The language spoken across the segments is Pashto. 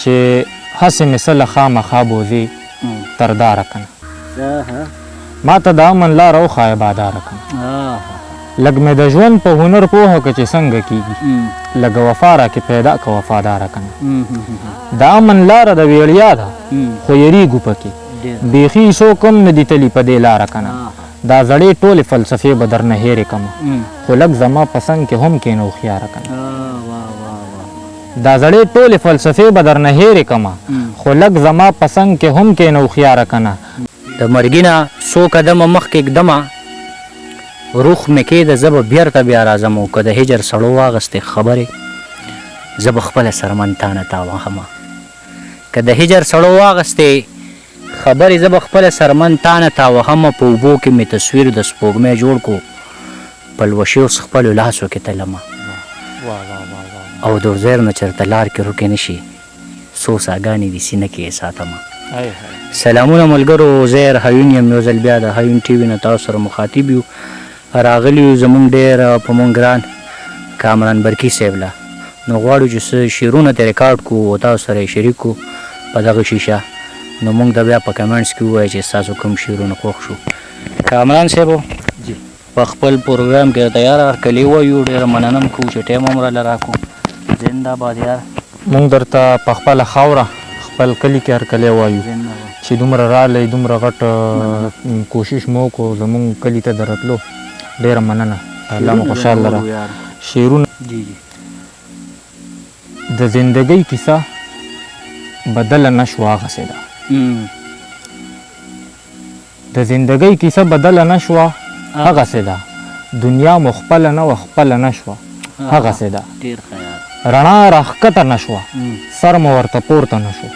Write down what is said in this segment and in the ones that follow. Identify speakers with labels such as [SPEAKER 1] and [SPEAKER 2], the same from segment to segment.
[SPEAKER 1] چې هسې مې څه له خامخا بوځې ترداره کنه ما ته د امن لاره وښایه باداره کنه لږ مې د ژوند په هنر پوهه که چې څنګه کېږي لږه وفا راکې پیدا که وفاداره کنه د امن لاره د ویړیا ده خو یریږو پکې بیخي څوک هم نه دي تلي په دې لاره کنه دا زړې ټولې فلسفې به درنه هېرې کړمه خو لږ زما په څنګ کې هم کښېنه هوښیاره کنه دا زړې ټولې فلسفې به درنه هېرې کړمه خو لږ زما په څنګ کې هم کښېنه هوښیاره کنه
[SPEAKER 2] د مرګي نه څو قدمه مخکې ږدمه روح مې کېده زه به بېرته بیا راځم او که د هجر سړو واغستې خبرې زه به خپله سرمن تا نه تاوهمه که د هجر سړو واغستې خبرې زه به خپله سرمن تا نه تاوهمه په اوبو کې مې تصویر د سپوږمۍ جوړ کو پلوشي اوس خپلو لاسو کې تلمه او د ورزیر نه چېرته لار کې روکې نه شي څو ساګانې دي سینه کې یې ساتمه سلامونه ملګرو زیر حیون یم یو ځل بیا د حیون ټي وي نه تاسو سره مخاطب یو راغلي یو زموږ ډېر په مونږ ګران کامران برکي صاحب له نو غواړو چې څه شعرونه ترې ریکارډ کړو او تاسو سره یې شریک کړو په دغه شیشه نو موږ د بیا په کمنټس کې ووایو چې ستاسو کوم شعرونه خوښ شو کامران صاحب په خپل پروګرام کې تیار هرکلی وایو ډېره مننه کوو چې ټایم هم راله راکړو زنده باد یار
[SPEAKER 1] موږ درته په خپله خاوره خپل کلي کې هرکلی وایو چې دومره رالی دومره غټ کوشش مو وکړو زموږ کلي ته د راتلو ډېره مننه الله مو خوشحاله لره شعرونه د زندګۍ کیسه بدله نه شوه هغسې ده د زندګۍ کیسه بدله نه شوه هغسې ده دنیا مو خپله نه وه خپله نه شوه هغسې ده رڼا راښکته نه شوه سر مو ورته پورته نه شو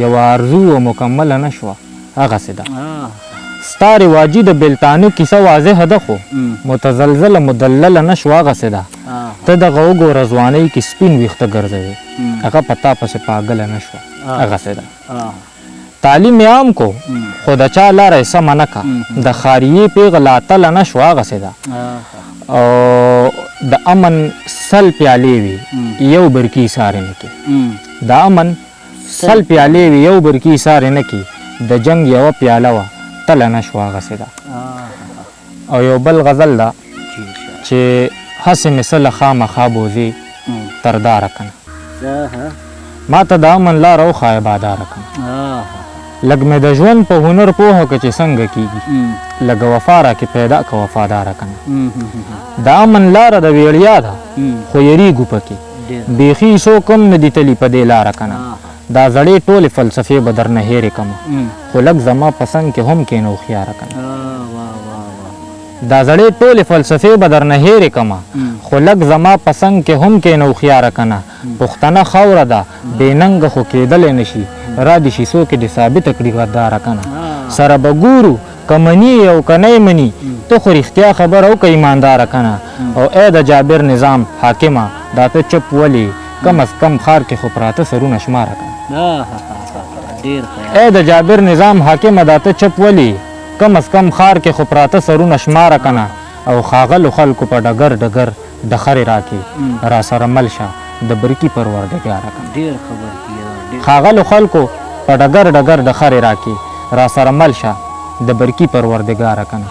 [SPEAKER 1] یوه ارزو و مکمله نه شوه هغسې ده ستا رواجي د بېلتانه کیسه واضحه ده خو متزلزله مدلله نه شوه هغسې ده ته دغه وګوره ځوانۍ کې سپین ویښته ګرځوې هغه په تا پسې پاګله نه شوه هغسې ده تعلیم یې عام کو خو د چا لاره یې سمه نه کا د خاریې پیغه لاتله نه شوه هغسې ده او د امن سل پیالې وي یو برکي ایسارې نه کې د امن سل پیالې وي یو برکي ایسارې نه کې د جنګ یوه پیاله وه تله نه شوه هغسې ده او یو بل غزل ده چې هسې مې څه له خامخا بوځې ترداره کنه ما ته د امن لاره وښایه باداره کنه لږ مې د ژوند په هنر پوهه که چې څنګه کېږي لږه وفا راکې پیدا که وفاداره کنه د امن لاره د ویړیا ده خو یریږو پکې بیخي څوک هم نه دي تلي په دې لاره کنه دا زړې ټولې فلسفې به درنه هېرې کړمه خو لږ زما په څنګ کې هم کښېنه هوښیاره کنه دا زړې ټولې فلسفې به درنه هېرې کړمه خو لږ زما په څنګ کې هم کښېنه هوښیاره کنه پښتنه خاوره ده بې ننګه خو کېدلی نه شي را دې شیسو کې دې ثابته کړي غداره کنه سره به ګورو که مني او که نه مني ته خو رښتیا خبره وکړه ایمانداره کنه او ای د جابر نظام حاکمه دا ته چپ ولې کم از کم خار کې خو پراته سرونه شماره کنه ای د جابر نظام حاکمه دا ته چپ ولې کم از کم خار کې خو پراته سرونه شماره کنه او ښاغلو خلکو په ډګر ډګر ډخرې راکې را سره مل شه د برکي پروردګاره کنه ښاغلو خلکو په ډګر ډګر ډخرې راکې را سره مل شه د برکي پروردګاره کنه